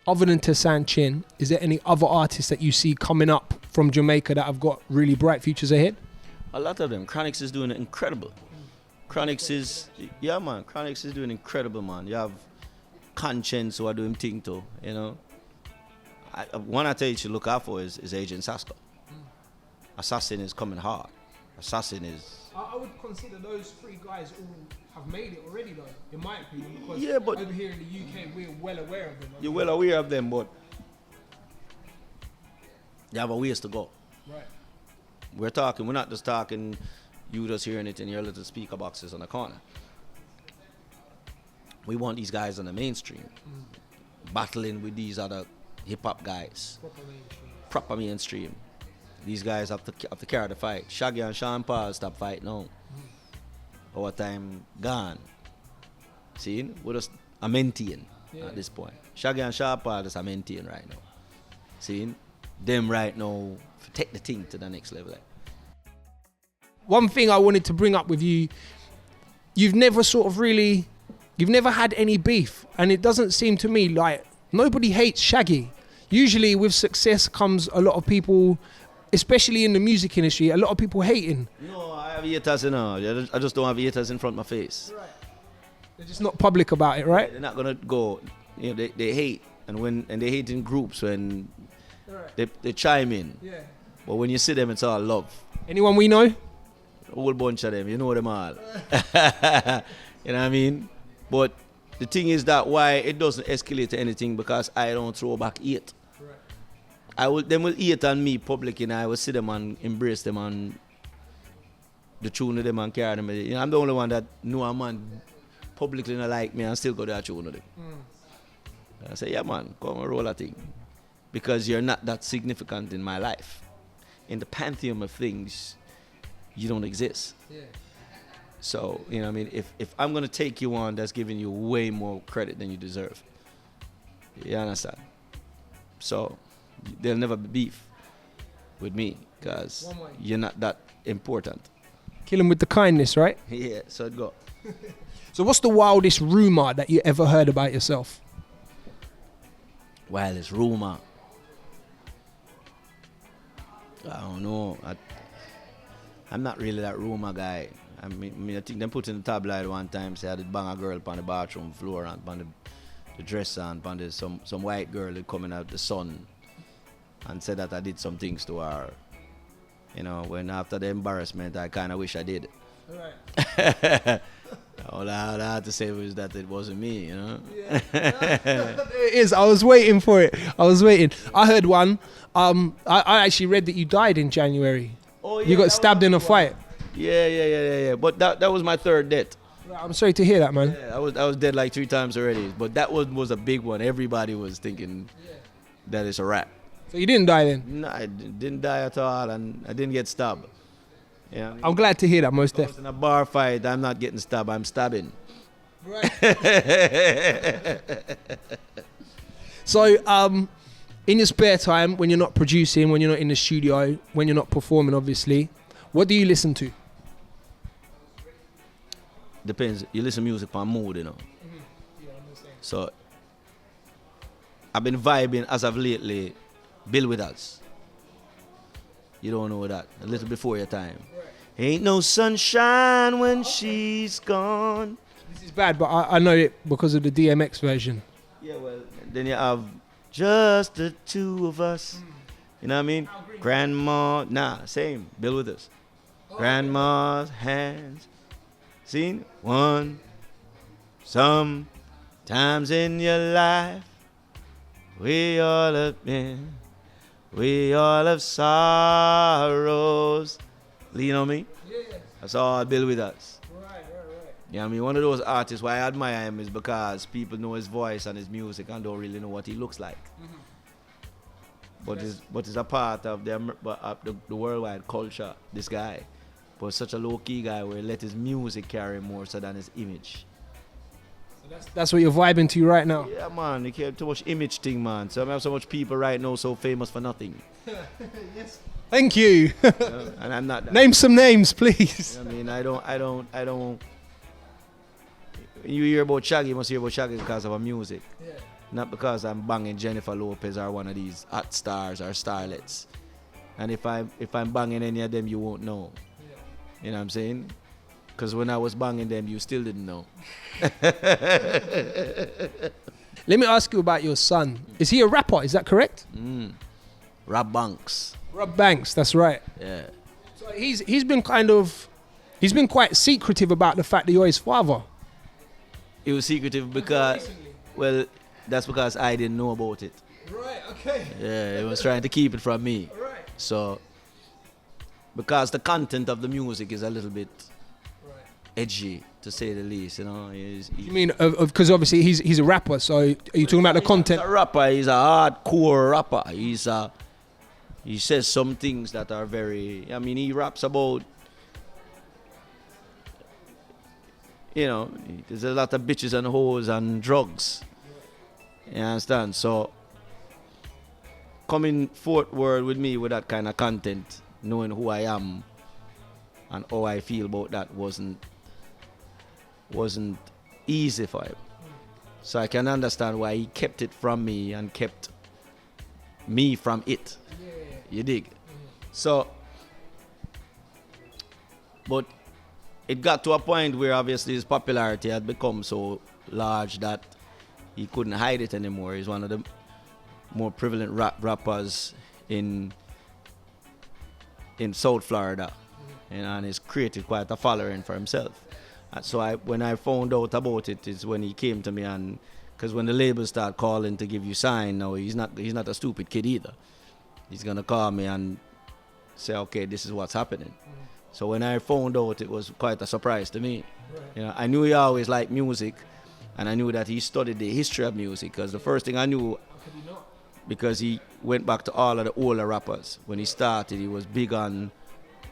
other than Tassan Chin, is there any other artists that you see coming up from Jamaica that have got really bright futures ahead? A lot of them. Chronix is doing incredible. Chronix is doing incredible, man. You have Conscience who are doing thing too, you know. One I tell you should look out for is Agent Sasko. Assassin is coming hard. Assassin is... I would consider those three guys all have made it already, though, in my opinion, because but over here in the UK, we're well aware of them. You're well aware of them, but they have a ways to go. Right. We're not just talking, you just hearing it in your little speaker boxes on the corner. We want these guys on the mainstream, battling with these other hip-hop guys. Proper mainstream. These guys have to carry the fight. Shaggy and Sean Paul stop fight now. Our time gone. See, we're just a maintain at this point. Shaggy and Sean Paul just a maintain right now. See, them right now take the thing to the next level. One thing I wanted to bring up with you, you've never had any beef, and it doesn't seem to me like nobody hates Shaggy. Usually with success comes a lot of people, especially in the music industry, a lot of people hating. No, I have haters, you know. I just don't have haters in front of my face. Right. They're just not public about it, right? They're not gonna go, you know, they hate, and they hate in groups when they chime in. Yeah. But when you see them, it's all love. Anyone we know? A whole bunch of them, you know them all. You know what I mean? But the thing is that why it doesn't escalate to anything, because I don't throw back hate. Right. Them will hate on me public, and I will see them and embrace them and the tune of them and carry them. You know, I'm the only one that know a man publicly not like me and still go to a tune with them. I say, yeah man, come and roll a thing. Because you're not that significant in my life. In the pantheon of things, you don't exist. Yeah. So, you know what I mean? If I'm going to take you on, that's giving you way more credit than you deserve. You understand? So, there'll never be beef with me, because you're not that important. Kill him with the kindness, right? Yeah, so it go. So what's the wildest rumour that you ever heard about yourself? Wildest rumour? I don't know. I'm not really that rumour guy. I mean, I think they put in the tabloid one time, say I did bang a girl on the bathroom floor and on the dresser and on some white girl coming out the sun, and said that I did some things to her. You know, when after the embarrassment, I kind of wish I did. Right. All I had to say was that it wasn't me, you know. Yeah. It is. I was waiting for it. I heard one. I actually read that you died in January. Oh, yeah, you got stabbed in a fight. Yeah. But that was my third death. I'm sorry to hear that, man. Yeah, I was dead like 3 times already. But that was a big one. Everybody was thinking that it's a wrap. So you didn't die then? No, I didn't die at all, and I didn't get stabbed. Yeah, I'm glad to hear that, most definitely. I was in a bar fight. I'm not getting stabbed. I'm stabbing. Right. So, in your spare time, when you're not producing, when you're not in the studio, when you're not performing, obviously, what do you listen to? Depends. You listen to music for mood, you know. Mm-hmm. Yeah, I understand. So, I've been vibing as of lately. Bill Withers. You don't know that. A little before your time. Right. Ain't no sunshine when she's gone. This is bad, but I know it because of the DMX version. Yeah, well, then you have just the two of us. You know what I mean? Grandma, same. Bill Withers. Grandma's hands. Seen one. Sometimes in your life, we all have been. We all have sorrows. Lean on me? Yeah. That's all Bill Withers. Right. You know what I mean? One of those artists why I admire him is because people know his voice and his music and don't really know what he looks like. Mm-hmm. But he's a part of the worldwide culture, this guy. But such a low-key guy where he let his music carry more so than his image. That's what you're vibing to right now. Yeah, man. You care too much image thing, man. So I have so much people right now so famous for nothing. Yes. Thank you. And I'm not that. Name some names, please. I mean, I don't. When you hear about Shaggy, you must hear about Shaggy because of our music. Yeah. not because I'm banging Jennifer Lopez or one of these hot stars or starlets. And if I'm banging any of them, you won't know. You know what I'm saying? Because when I was banging them, you still didn't know. Let me ask you about your son. Is he a rapper? Is that correct? Rap Banks. Rob Banks, that's right. Yeah. So he's been quite secretive about the fact that you're his father. It was secretive because, well, that's because I didn't know about it. Right, okay. Yeah, he was trying to keep it from me. Right. So, because the content of the music is a little bit edgy, to say the least, you know. You mean, because obviously he's a rapper, so are you talking about the content? He's a rapper, he's a hardcore rapper. He says some things that are very, I mean, he raps about, you know, there's a lot of bitches and hoes and drugs. You understand? So, coming forward with me with that kind of content, knowing who I am and how I feel about that wasn't easy for him. So I can understand why he kept it from me and kept me from it. You dig? So, but it got to a point where obviously his popularity had become so large that he couldn't hide it anymore. He's one of the more prevalent rappers in South Florida, and he's created quite a following for himself. And so when I found out about it is when he came to me, and because when the labels start calling to give you sign, now he's not a stupid kid either. He's gonna call me and say, okay, this is what's happening. So when I found out, it was quite a surprise to me. You know, I knew he always liked music, and I knew that he studied the history of music, because the first thing I knew, because he went back to all of the older rappers. When he started, he was big on,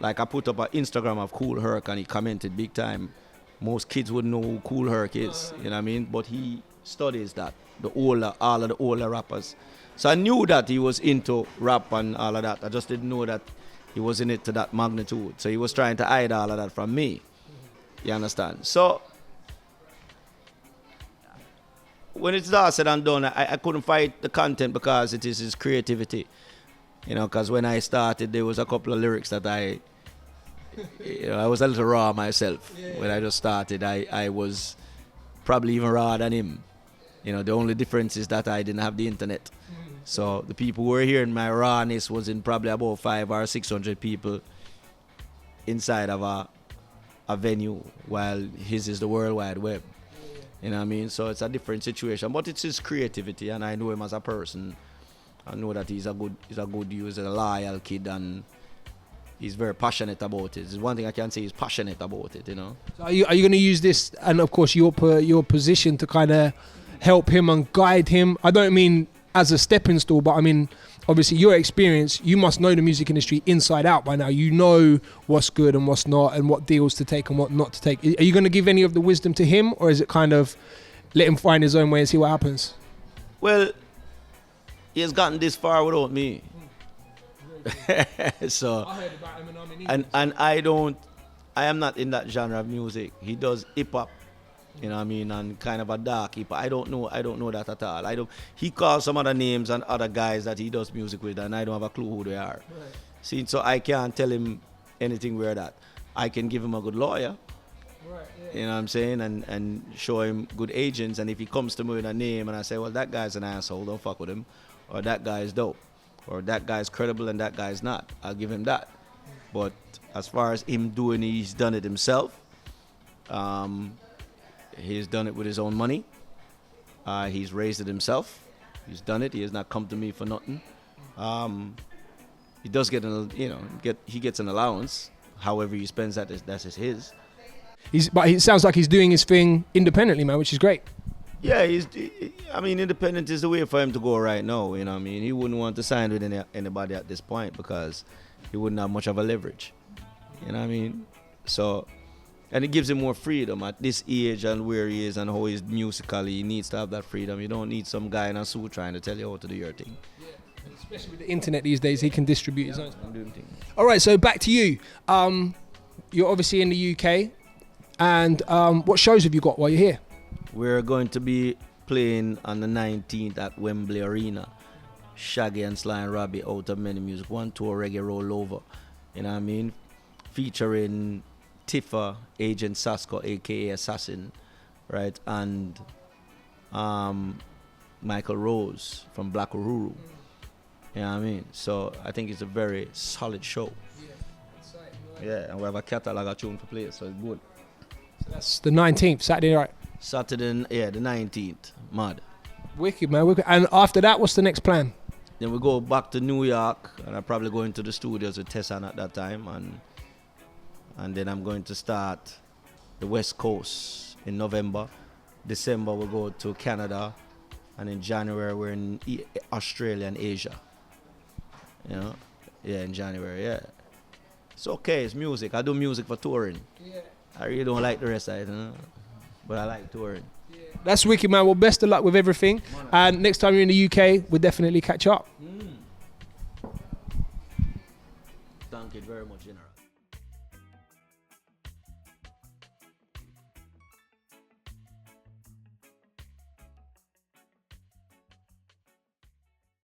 like I put up an Instagram of Kool Herc and he commented big time. Most kids wouldn't know who Kool Herc is, you know what I mean? But he studies that, all of the older rappers. So I knew that he was into rap and all of that. I just didn't know that he was in it to that magnitude. So he was trying to hide all of that from me. You understand? So when it's all said and done, I couldn't fight the content because it is his creativity. You know, because when I started, there was a couple of lyrics that I was a little raw myself. When I just started, I was probably even rawer than him. You know, the only difference is that I didn't have the internet. So the people who were hearing my rawness was in probably about 500 or 600 people inside of a venue, while his is the World Wide Web. You know what I mean? So it's a different situation. But it's his creativity, and I know him as a person. I know that he's a good dude, he's a loyal kid, and he's very passionate about it. It's one thing I can say, he's passionate about it, you know. So are you going to use this, and of course your position, to kind of help him and guide him? I don't mean as a stepping stool, but I mean, obviously your experience, you must know the music industry inside out by now. You know what's good and what's not, and what deals to take and what not to take. Are you going to give any of the wisdom to him, or is it kind of let him find his own way and see what happens? Well, he has gotten this far without me. So, I heard about him and I am not in that genre of music. He does hip hop, you know what I mean, and kind of a dark hip hop. I don't know that at all. He calls some other names and other guys that he does music with, and I don't have a clue who they are. Right. See, so I can't tell him anything where that. I can give him a good lawyer. Right, yeah. You know what I'm saying? And show him good agents, and if he comes to me with a name and I say, well, that guy's an asshole, don't fuck with him, or that guy's dope, or that guy's credible and that guy's not, I'll give him that. But as far as him doing, he's done it himself. He's done it with his own money. He's raised it himself. He's done it. He has not come to me for nothing. He does get he gets an allowance. However he spends that's his. But it sounds like he's doing his thing independently, man, which is great. Yeah, independent is the way for him to go right now. You know what I mean? He wouldn't want to sign with anybody at this point because he wouldn't have much of a leverage. You know what I mean? So, and it gives him more freedom at this age and where he is and how he's musically. He needs to have that freedom. You don't need some guy in a suit trying to tell you how to do your thing. Yeah, especially with the internet these days, he can distribute his own stuff. All right, so back to you. You're obviously in the UK, and what shows have you got while you're here? We're going to be playing on the 19th at Wembley Arena. Shaggy and Sly and Robbie out of many music. One tour reggae rollover. You know what I mean? Featuring Tifa, Agent Sasko, aka Assassin, right? And Michael Rose from Black Uhuru. You know what I mean? So I think it's a very solid show. Yeah, and we have a catalog of tune to play, so it's good. So that's the 19th, Saturday night. Saturday, yeah, the 19th. Mad. Wicked, man. Wicked. And after that, what's the next plan? Then we go back to New York, and I'm probably going to the studios with Tessan at that time, and then I'm going to start the West Coast in November. December we'll go to Canada, and in January we're in Australia and Asia. You know, yeah, in January, yeah. It's okay, it's music. I do music for touring. Yeah. I really don't like the rest of it, you know? But I like touring. Yeah. That's wicked, man. Well, best of luck with everything. And next time you're in the UK, we'll definitely catch up. Thank you very much, General.